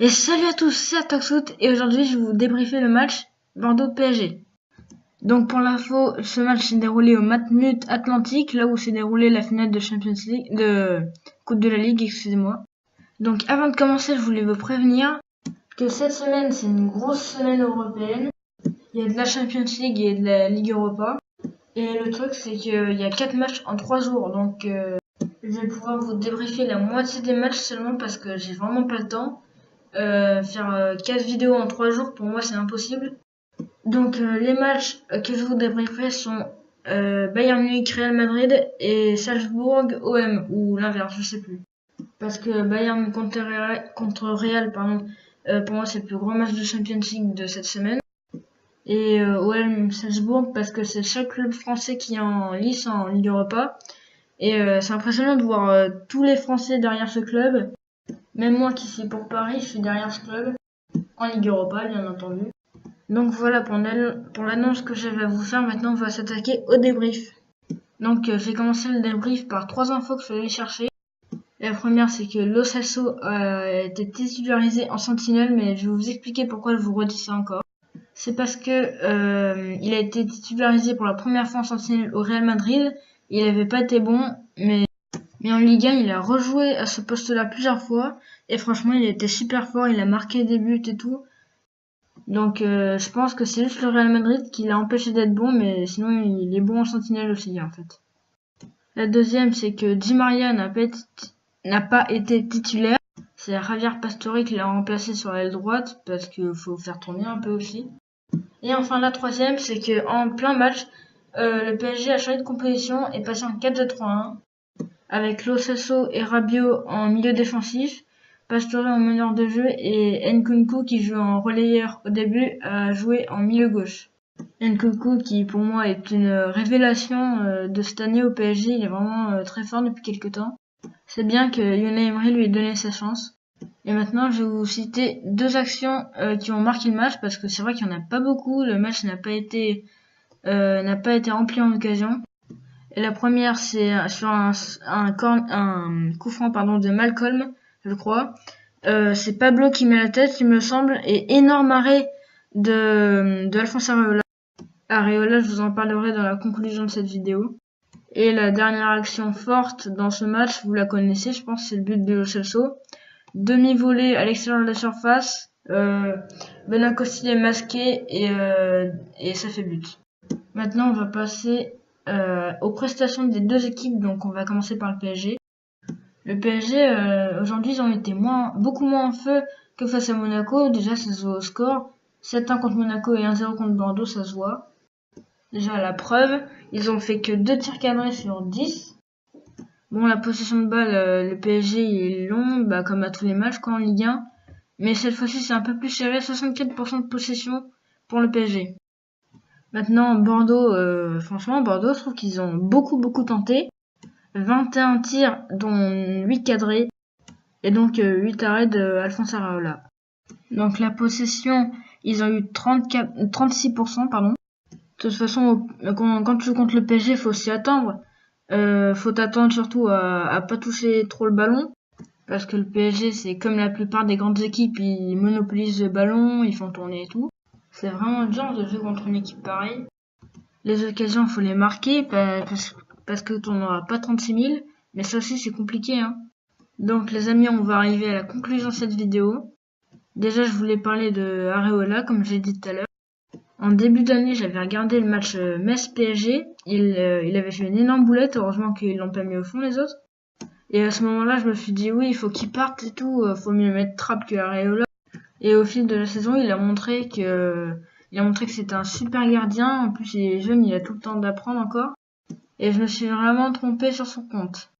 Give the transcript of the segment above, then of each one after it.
Et salut à tous, c'est Atoxout et aujourd'hui je vais vous débriefer le match Bordeaux-PSG. Donc pour l'info, ce match s'est déroulé au Matmut Atlantique, là où s'est déroulée la finale de Champions League, de Coupe de la Ligue, excusez-moi. Donc avant de commencer, je voulais vous prévenir que cette semaine c'est une grosse semaine européenne. Il y a de la Champions League et de la Ligue Europa. Et le truc c'est qu'il y a 4 matchs en 3 jours, donc je vais pouvoir vous débriefer la moitié des matchs seulement parce que j'ai vraiment pas le temps. Faire 4 vidéos en 3 jours, pour moi c'est impossible. Donc les matchs que je vous débrieferai sont Bayern Munich, Real Madrid et Salzbourg, OM, ou l'inverse, je sais plus. Parce que Bayern contre Real, pardon, pour moi c'est le plus grand match de Champions League de cette semaine. Et OM Salzbourg parce que c'est le seul club français qui est en lice en Ligue Europa. Et c'est impressionnant de voir tous les Français derrière ce club. Même moi qui suis pour Paris, je suis derrière ce club, en Ligue Europa bien entendu. Donc voilà pour l'annonce que j'avais à vous faire. Maintenant on va s'attaquer au débrief. Donc j'ai commencé le débrief par 3 infos que je suis allé chercher. La première c'est que Lo Celso a été titularisé en sentinelle, mais je vais vous expliquer pourquoi je vous redis ça encore. C'est parce que il a été titularisé pour la première fois en sentinelle au Real Madrid. Il n'avait pas été bon, mais en Ligue 1, il a rejoué à ce poste-là plusieurs fois. Et franchement, il a été super fort. Il a marqué des buts et tout. Donc, je pense que c'est juste le Real Madrid qui l'a empêché d'être bon. Mais sinon, il est bon en sentinelle aussi, en fait. La deuxième, c'est que Di Maria n'a pas été titulaire. C'est Javier Pastore qui l'a remplacé sur l'aile droite. Parce qu'il faut faire tourner un peu aussi. Et enfin, la troisième, c'est que en plein match, le PSG a changé de composition et passé en 4-2-3-1. Avec Lo Celso et Rabiot en milieu défensif, Pastore en meneur de jeu et Nkunku qui joue en relayeur au début a joué en milieu gauche. Nkunku qui pour moi est une révélation de cette année au PSG, il est vraiment très fort depuis quelques temps. C'est bien que Unai Emery lui ait donné sa chance. Et maintenant je vais vous citer 2 actions qui ont marqué le match parce que c'est vrai qu'il n'y en a pas beaucoup, le match n'a pas été rempli en occasion. Et la première, c'est sur un coup franc de Malcolm, je crois. C'est Pablo qui met la tête, il me semble, et énorme arrêt de Alphonse Areola. Areola, je vous en parlerai dans la conclusion de cette vidéo. Et la dernière action forte dans ce match, vous la connaissez, je pense, c'est le but de Lo Celso. Demi-volée à l'extérieur de la surface, Benacosti est masqué et ça fait but. Maintenant, on va passer aux prestations des 2 équipes, donc on va commencer par le PSG. Le PSG, aujourd'hui, ils ont été beaucoup moins en feu que face à Monaco. Déjà, ça se voit au score. 7-1 contre Monaco et 1-0 contre Bordeaux, ça se voit. Déjà, la preuve, ils ont fait que 2 tirs cadrés sur 10. Bon, la possession de balle, le PSG est long, comme à tous les matchs en Ligue 1. Mais cette fois-ci, c'est un peu plus serré, 64% de possession pour le PSG. Maintenant, Bordeaux, franchement, Bordeaux, je trouve qu'ils ont beaucoup tenté. 21 tirs, dont 8 cadrés. Et donc 8 arrêts de Alphonse Areola. Donc la possession, ils ont eu 36%, pardon. De toute façon, quand tu joues contre le PSG, faut s'y attendre. Faut t'attendre surtout à pas toucher trop le ballon. Parce que le PSG, c'est comme la plupart des grandes équipes, ils monopolisent le ballon, ils font tourner et tout. C'est vraiment dur de jouer contre une équipe pareille. Les occasions, faut les marquer parce que t'en auras pas 36 000. Mais ça aussi, c'est compliqué, hein. Donc, les amis, on va arriver à la conclusion de cette vidéo. Déjà, je voulais parler de Areola, comme j'ai dit tout à l'heure. En début d'année, j'avais regardé le match Metz-PSG. Il avait fait une énorme boulette. Heureusement qu'ils l'ont pas mis au fond, les autres. Et à ce moment-là, je me suis dit, oui, il faut qu'il parte et tout. Faut mieux mettre Trapp que Areola. Et au fil de la saison, il a montré que c'était un super gardien. En plus, il est jeune, il a tout le temps d'apprendre encore. Et je me suis vraiment trompé sur son compte.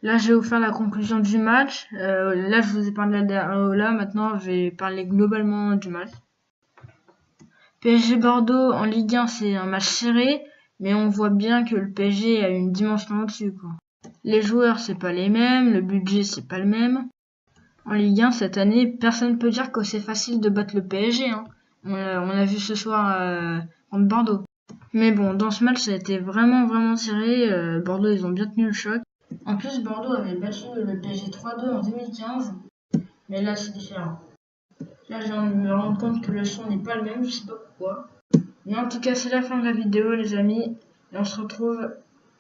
Là, je vais vous faire la conclusion du match. Là, je vous ai parlé d'Areola. Maintenant, je vais parler globalement du match. PSG Bordeaux en Ligue 1, c'est un match serré. Mais on voit bien que le PSG a une dimension au-dessus, quoi. Les joueurs, c'est pas les mêmes. Le budget, c'est pas le même. En Ligue 1, cette année, personne ne peut dire que c'est facile de battre le PSG, hein. On a vu ce soir contre Bordeaux. Mais bon, dans ce match, ça a été vraiment serré. Bordeaux, ils ont bien tenu le choc. En plus, Bordeaux avait battu le PSG 3-2 en 2015. Mais là, c'est différent. Là, je viens de me rendre compte que le son n'est pas le même, je sais pas pourquoi. Mais en tout cas, c'est la fin de la vidéo, les amis. Et on se retrouve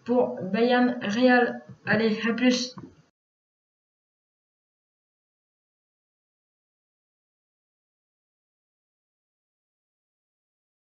pour Bayern Real. Allez, à plus!